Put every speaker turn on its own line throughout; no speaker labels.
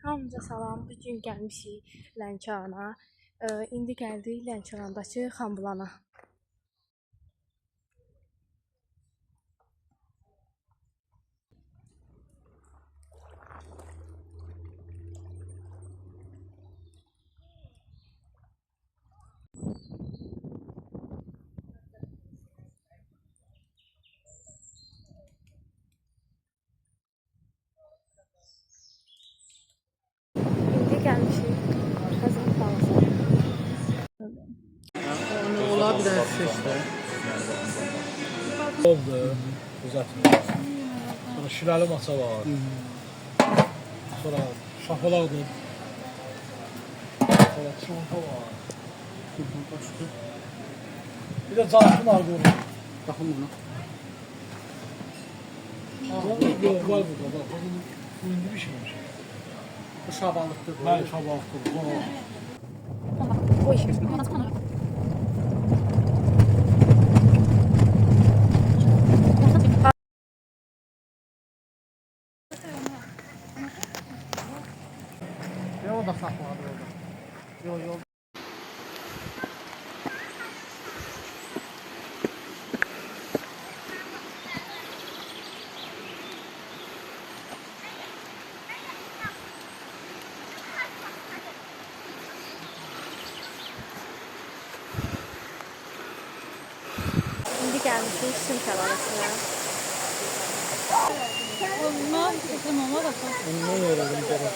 Hamınıza salam. Bugün gəlmişik Lənkərana. İndi gəldik Lənkərandakı Xanbulana. İndi gəlmişik Xəzər Palasına.
Ola bir dənə seçdə. Oldu, uzatma. Sonra şiləli masa var. Sonra şapalaqdır. Sonra çompa var. Bir də canlı var burada.
Baxın bunu.
Yok, var burada. Bak, bu indi pişirmiş.
Bu şabalıqdır.
Bəli, şabalıqdır.
Oy.
Ve o da saxladı orada. Yok.
İndi gəlmişik Sim Şəlaləsində.
Ondan öğrendim gerek.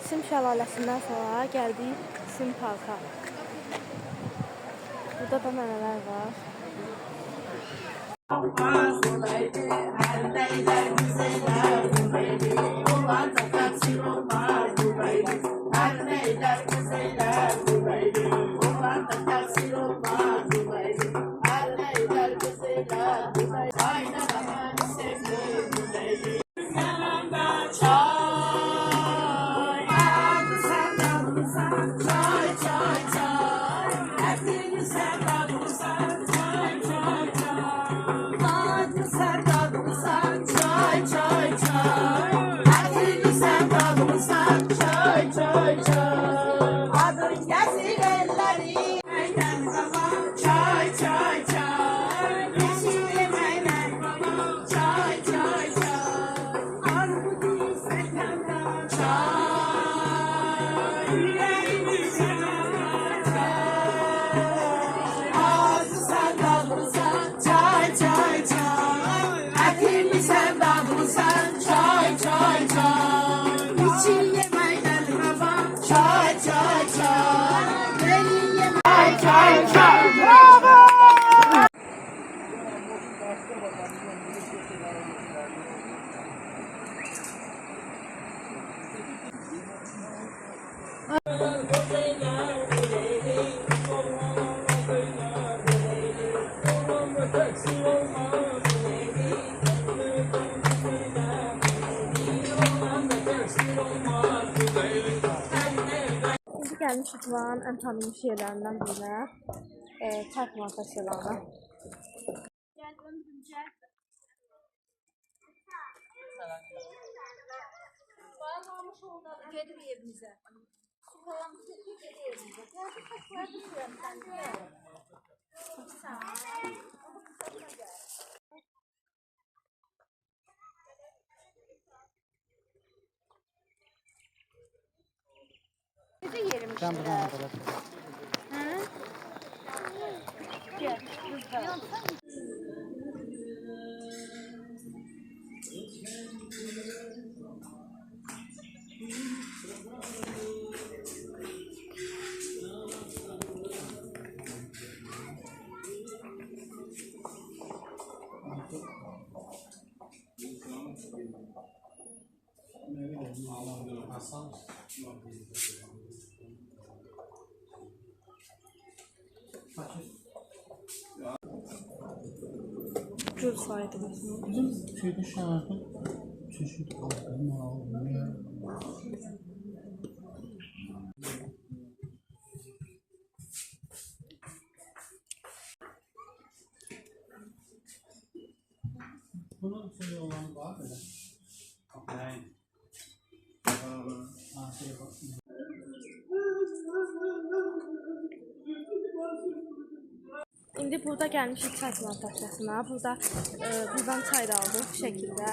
Sim Şəlaləsindən sonra gəldik Sim Parka. Burada da nələr var. Şimdi gəlmişik buranın ən tanınmış yerlərindən birinə. Çay plantasiyalarına.
Bağlanmış oldu, gelir evimize. Su falan gelir evimize. Geldi çok Ne yerim
Sen buradan kadar.
Hı? Gel.
Hasan.
Ucuz saydı mesela.
Bizim şeyde şehirde çeşit almaya. Bunun şey olanı var mı? Evet.
İndi burada gəlmişik çay plantasiyasına. Burada buradan çay da aldıq bu şəkildə.